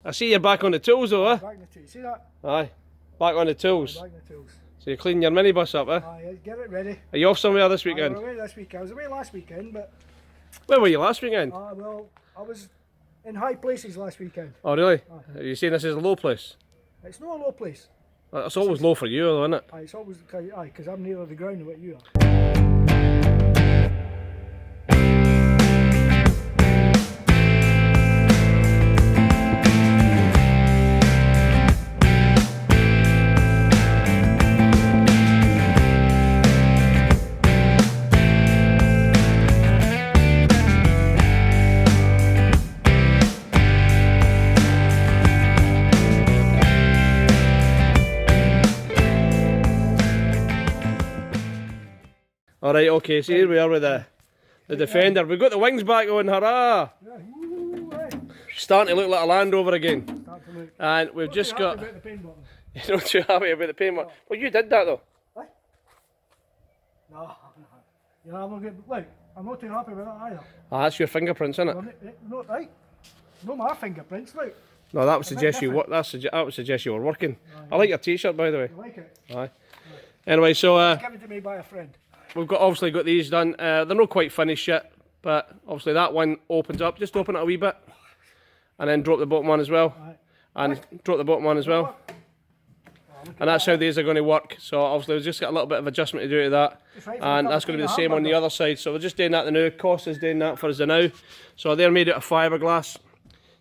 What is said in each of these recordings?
I see you're back on the tools though, eh? Back on the tools. See that? Aye. Back on the tools. Back on the tools. So you're cleaning your minibus up, eh? Aye, get it ready. Are you off somewhere this weekend? I was away this weekend. I was away last weekend, but... Where were you last weekend? Well, I was in high places last weekend. Oh really? Aye. Are you saying this is a low place? It's not a low place. It's always low for you though, isn't it? Aye, it's always... Aye, because I'm nearer the ground than what you are. Alright, okay, so here we are with the Defender. We've got the wings back on, hurrah! Starting to look like a Land Rover again. And we've just got... You're not too happy about the paint button? Well, you did that though. What? No. You know, I'm not good. Look, I'm not too happy with that either. Ah, that's your fingerprints, isn't it? No, right. No, my fingerprints, look. No, that would suggest you that would suggest you were working. I like your t-shirt, by the way. You like it? Aye. Anyway, so Given to me by a friend. we've obviously got these done. They're not quite finished yet, but obviously that one opens up. Just open it a wee bit, and then drop the bottom one as well, and drop the bottom one as well. And that's how these are going to work. So obviously we've just got a little bit of adjustment to do to that, and that's going to be the same on the other side. So we're just doing that now. Costa's doing that for us now. So they're made out of fiberglass.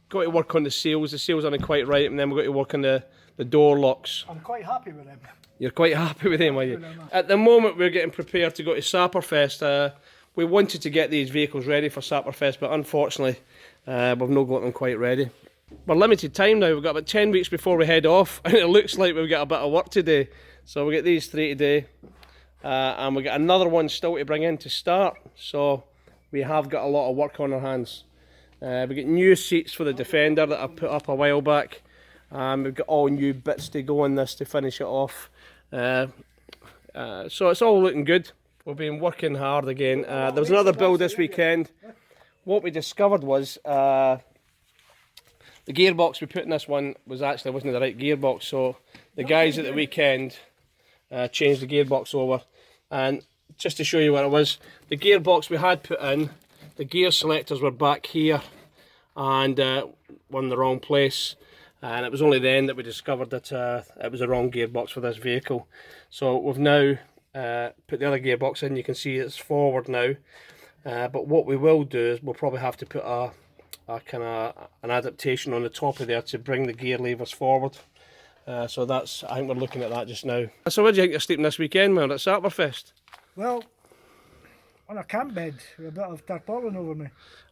Got to work on the seals. The seals aren't quite right, and then we've got to work on the door locks. I'm quite happy with them. You're quite happy with them, are you? At the moment we're getting prepared to go to Sapperfest. We wanted to get these vehicles ready for Sapperfest, but unfortunately we've not got them quite ready. We're limited time now. We've got about 10 weeks before we head off, and it looks like we've got a bit of work to do. So we get these 3 today, and we got another one still to bring in to start. So we have got a lot of work on our hands. We get new seats for the Defender that I put up a while back. We've got all new bits to go on this to finish it off. So it's all looking good. We've been working hard again. There was another build this weekend. What we discovered was the gearbox we put in this one wasn't the right gearbox. So the guys at the weekend changed the gearbox over. And just to show you what it was, the gearbox we had put in, the gear selectors were back here and were in the wrong place. And it was only then that we discovered that it was the wrong gearbox for this vehicle. So we've now put the other gearbox in. You can see it's forward now. But what we will do is we'll probably have to put a kind of an adaptation on the top of there to bring the gear levers forward. So that's, I think we're looking at that just now. So where do you think you're sleeping this weekend, man, at Sapperfest? Well, on a camp bed with a bit of tarpaulin over me.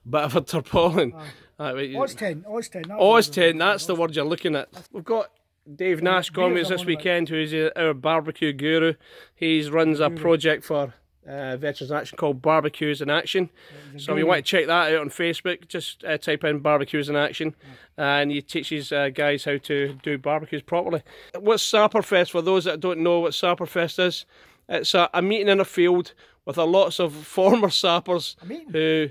Bit of a tarpaulin. Oztent, that's the word you're looking at. We've got Dave Nash coming with us this weekend, who's our barbecue guru. He runs a project for Veterans Action called Barbecues in Action. So if you want to check that out on Facebook, just type in Barbecues in Action, and he teaches guys how to do barbecues properly. What's Sapperfest? For those that don't know what Sapperfest is, it's a meeting in a field with a lots of former sappers who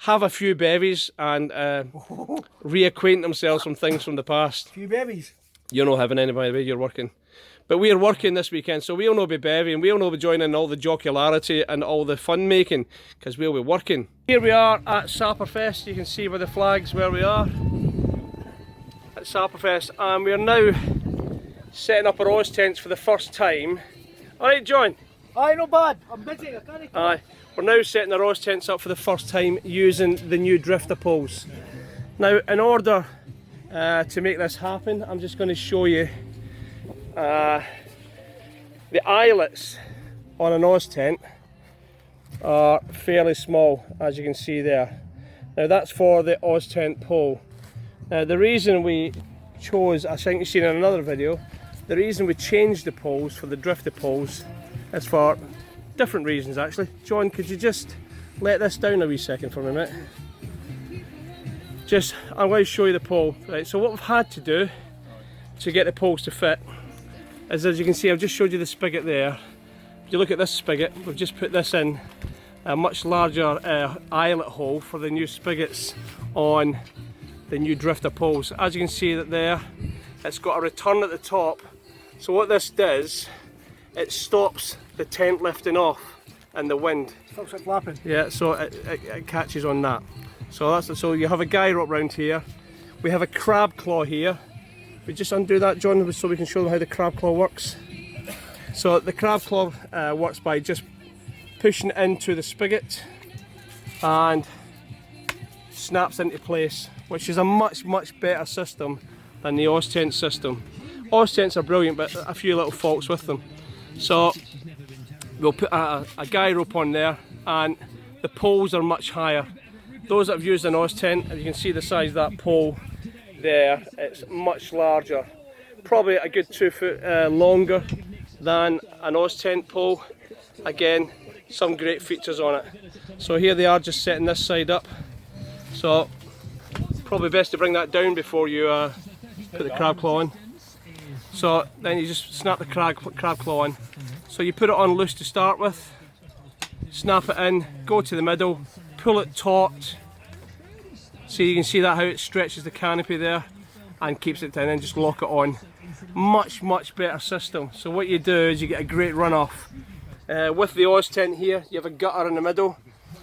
have a few bevies and reacquaint themselves from things from the past. Few bevies? You're not having any, by the way, you're working. But we're working this weekend, so we'll not be bevying, we'll not be joining all the jocularity and all the fun making, because we'll be working. Here we are at Sapperfest. You can see by the flags where we are at Sapperfest, and we're now setting up our Oztents for the first time. Alright, John? Aye, not bad. I'm busy. I can't. Aye. We're now setting our Oztents up for the first time using the new drifter poles. Now, in order to make this happen, I'm just going to show you the eyelets on an Oztent are fairly small, as you can see there. Now that's for the Oztent pole. Now the reason we chose, I think you've seen in another video, the reason we changed the poles for the drifter poles is for different reasons actually. John, could you just let this down a wee second for me, mate? I'm going to show you the pole. Right, so what we've had to do to get the poles to fit is, as you can see, I've just showed you the spigot there. If you look at this spigot, we've just put this in a much larger eyelet hole for the new spigots on the new drifter poles. As you can see that there, it's got a return at the top. So what this does, it stops the tent lifting off in the wind. Stops it flapping. Yeah, so it catches on that. So you have a guy rope round here. We have a crab claw here. We just undo that, John, so we can show them how the crab claw works. So the crab claw works by just pushing it into the spigot and snaps into place, which is a much better system than the Oztent system. Oztents are brilliant, but a few little faults with them. So we'll put a guy rope on there, and the poles are much higher. Those that have used an Oztent, you can see the size of that pole there, it's much larger. Probably a good 2 foot longer than an Oztent pole. Again, some great features on it. So here they are, just setting this side up. So probably best to bring that down before you put the crab claw in. So then you just snap the crab claw in. So you put it on loose to start with, snap it in, go to the middle, pull it taut. So you can see that how it stretches the canopy there and keeps it down, and just lock it on. Much better system. So what you do is you get a great runoff. With the Oztent here, you have a gutter in the middle,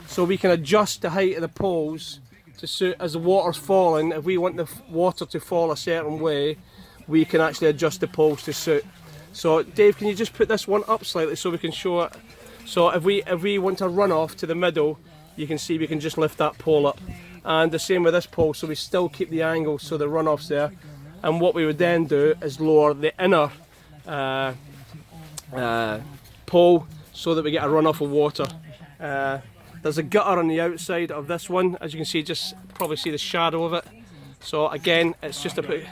so we can adjust the height of the poles to suit as the water's falling. If we want the water to fall a certain way, we can actually adjust the poles to suit. So Dave, can you just put this one up slightly so we can show it? So if we want to run off to the middle, you can see we can just lift that pole up. And the same with this pole, so we still keep the angle so the runoff's there. And what we would then do is lower the inner pole so that we get a runoff of water. There's a gutter on the outside of this one, as you can see, just probably see the shadow of it. So again, it's just a bit.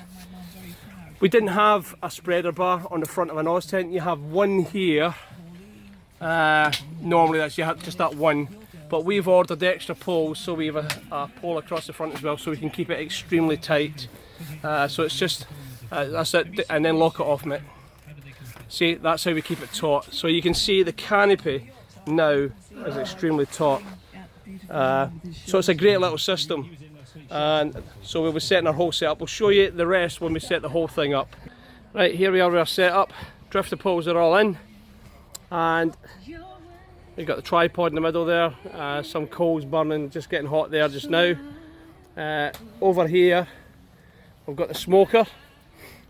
We didn't have a spreader bar on the front of an Oztent. You have one here. Normally you have just that one. But we've ordered extra poles, so we have a pole across the front as well, so we can keep it extremely tight. So it's just, that's it, and then lock it off, mate. See, that's how we keep it taut. So you can see the canopy now is extremely taut. So it's a great little system. And so we'll be setting our whole setup. We'll show you the rest when we set the whole thing up. Right, here we are with our setup. Drifter poles are all in. And we've got the tripod in the middle there, some coals burning, just getting hot there just now. Over here we've got the smoker.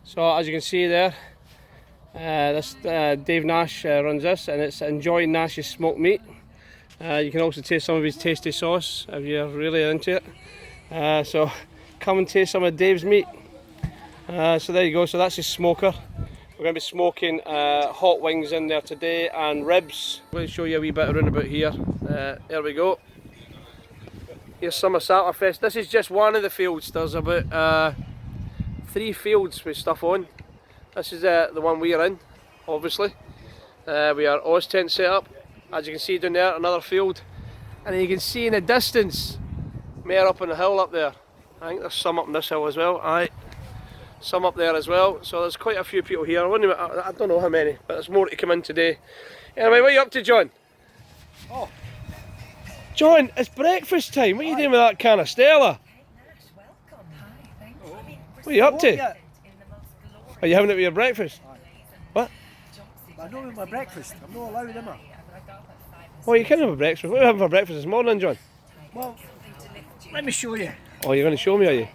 So as you can see there, this Dave Nash runs this, and it's enjoying Nash's smoked meat. You can also taste some of his tasty sauce if you're really into it. So come and taste some of Dave's meat. So there you go, so that's his smoker. We're going to be smoking hot wings in there today and ribs. I'm going to show you a wee bit around about here. There we go. Here's some of Sapperfest. This is just one of the fields. There's about 3 fields with stuff on. This is the one we are in, obviously. We are Oztent set up. As you can see down there, another field. And then you can see in the distance, more up on the hill up there. I think there's some up on this hill as well. Aye. Some up there as well, so there's quite a few people here. I don't know how many, but there's more to come in today. Anyway, what are you up to, John? Oh, John, it's breakfast time. What are you doing with that can of Stella? What are you up to? Are you having it with your breakfast? What? I don't have my breakfast. I'm not allowed, am I? Oh, you can have a breakfast. What are you having for breakfast this morning, John? Well, let me show you. Oh, you're going to show me, are you?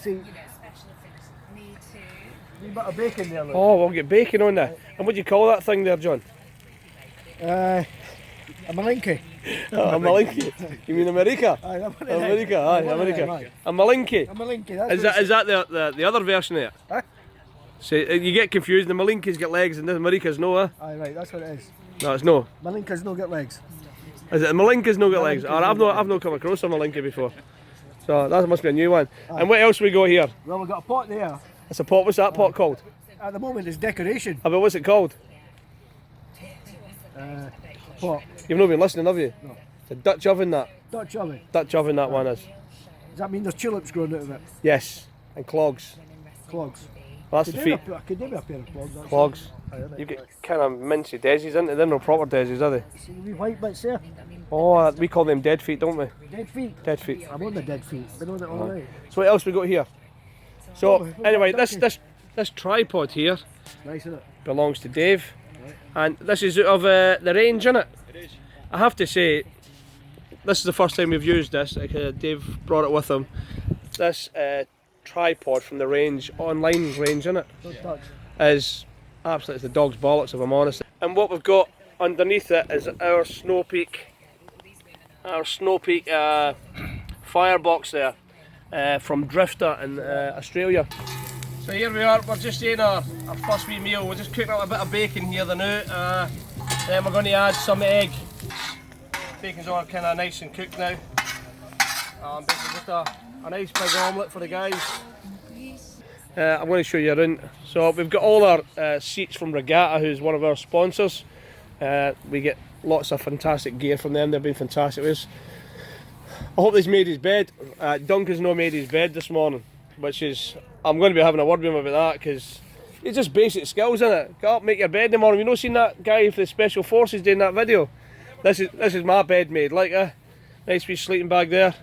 See, a bit of bacon there, look. Oh, we'll get bacon on there. And what do you call that thing there, John? A malinky. Oh, a malinky. You mean America? Aye, America, aye, America. A malinky. A malinky. Is that the other version of it? Huh? So you get confused. The malinky's got legs and the America's no, huh? Aye, right, that's what it is. No, it's no. Malinkas no get legs. Is it the malinky's no got legs? Oh, I've not come across a malinky before. So that must be a new one. Aye. And what else we got here? Well, we've got a pot there. It's a pot. What's that pot called? At the moment, it's decoration. Oh, but what's it called? Pot. You've not been listening, have you? No. It's a Dutch oven, that. Dutch oven. Dutch oven, that one is. Does that mean there's tulips growing out of it? Yes, and clogs. Clogs. Well, that's the feet. I could do with a pair of clogs. Actually. Clogs. Aye, You get kind of mincy daisies, into them. They're no proper daisies, are they? See the wee white bits there? Oh, we call them dead feet, don't we? Dead feet. Dead feet. I'm on the dead feet. Been on it all right. So what else we got here? So anyway, this tripod here Nice, isn't it? belongs to Dave, and this is out of the range, isn't it? It is. I have to say, this is the first time we've used this. Dave brought it with him. This tripod from the range, online range, isn't it? Is absolutely, it's the dog's bollocks, if I'm honest. And what we've got underneath it is our Snow Peak firebox there, from Drifter in Australia. So here we are, we're just eating our first wee meal. We're just cooking up a bit of bacon here the now. Then we're going to add some egg. Bacon's all kind of nice and cooked now. Basically just a nice big omelette for the guys. I'm going to show you around. So we've got all our seats from Regatta, who's one of our sponsors. We get lots of fantastic gear from them. They've been fantastic with us. I hope he's made his bed. Duncan's not made his bed this morning, which is, I'm going to be having a word with him about that, because it's just basic skills, isn't it? Get up, make your bed in the morning. You know, seen that guy for the Special Forces doing that video? This is my bed made, like a nice wee sleeping bag there.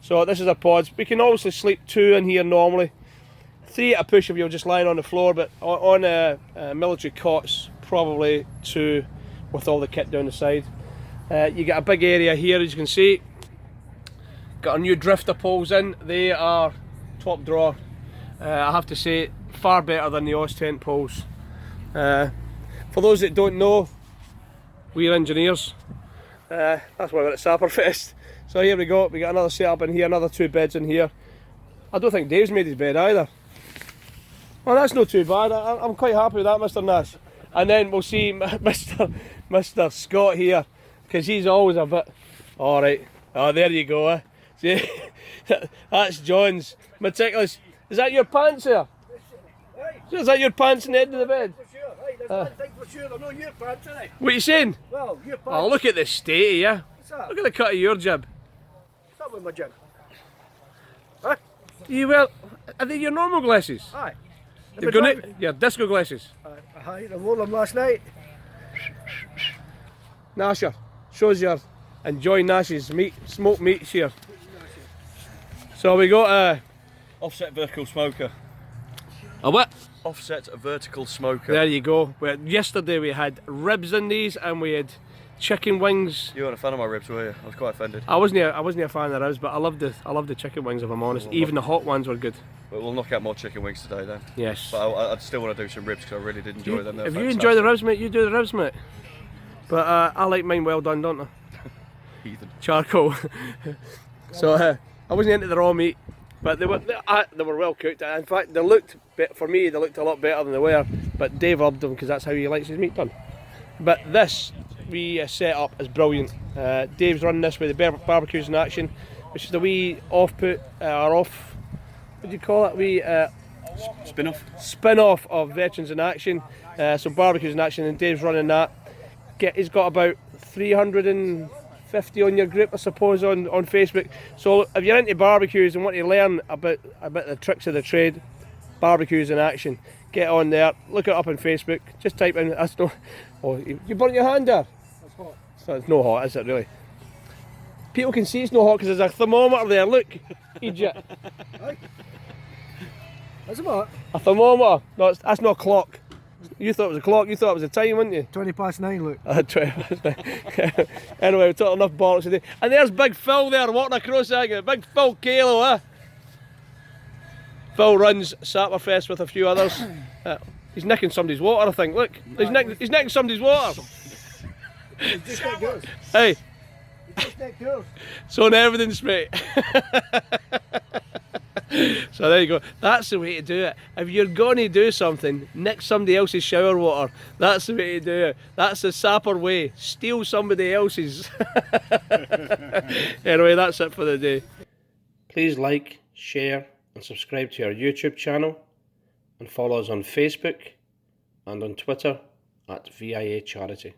So this is our pods. We can obviously sleep 2 in here normally. 3 at a push if you're just lying on the floor, but on military cots, probably 2 with all the kit down the side. You get a big area here, as you can see. Got our new drifter poles in. They are top drawer. I have to say, far better than the Oztent poles. For those that don't know, we're engineers. That's why we're at Sapperfest. So here we go, we got another setup in here, another 2 beds in here. I don't think Dave's made his bed either. Well, that's not too bad. I'm quite happy with that, Mr. Nash. And then we'll see Mr. Scott here, because he's always a bit... Alright, oh there you go. Eh? See, that's John's meticulous. Is that your pants there? Is that your pants in the end of the bed? For sure. Right, there's one thing for sure. They're not your pants, are they? What are you saying? Well, your pants. Oh, look at the state of you. What's that? Look at the cut of your jib. What's that with my jib? Huh? You well, are they your normal glasses? Aye. You're going to, your disco glasses. Aye, I wore them last night. Nasher, shows your enjoying Nash's smoked meats here. So we got offset vertical smoker. a what? Offset vertical smoker. There you go. Yesterday we had ribs in these, and we had chicken wings. You weren't a fan of my ribs, were you? I was quite offended. I wasn't a fan of the ribs, but I loved the chicken wings, if I'm honest. Even the hot ones were good. But we'll knock out more chicken wings today then. Yes. But I'd still want to do some ribs because I really did enjoy them. If you enjoy the ribs, mate, you do the ribs, mate. But I like mine well done, don't I? Heathen. Charcoal. So I wasn't into the raw meat, but they were well cooked. In fact, they looked a lot better than they were. But Dave loved them because that's how he likes his meat done. But this we set up is brilliant. Dave's running this with the barbecues in action, which is the wee what do you call it? We spin-off of Veterans in Action. So barbecues in action, and Dave's running that. He's got about 350 on your group, I suppose, on Facebook. So if you're into barbecues and want to learn about the tricks of the trade, barbecues in action, get on there, look it up on Facebook, just type in, oh, you burnt your hand there? It's hot. So it's no hot, is it really? People can see it's no hot because there's a thermometer there, look, idiot. Right. That's about A thermometer? No, that's not a clock. You thought it was a clock, you thought it was a time, wouldn't you? 20 past 9, look. 20 past 9. Anyway, we've talked enough bollocks today. And there's Big Phil there walking across again. Big Phil Kalo, eh? Phil runs Sapperfest with a few others. He's nicking somebody's water, I think. Look, he's nicking somebody's water. Just like yours. Hey, Just like yours. it's on evidence, mate. So there you go. That's the way to do it. If you're going to do something, nick somebody else's shower water. That's the way to do it. That's the Sapper way. Steal somebody else's. Anyway, that's it for the day. Please like, share and subscribe to our YouTube channel, and follow us on Facebook and on Twitter at VIA Charity.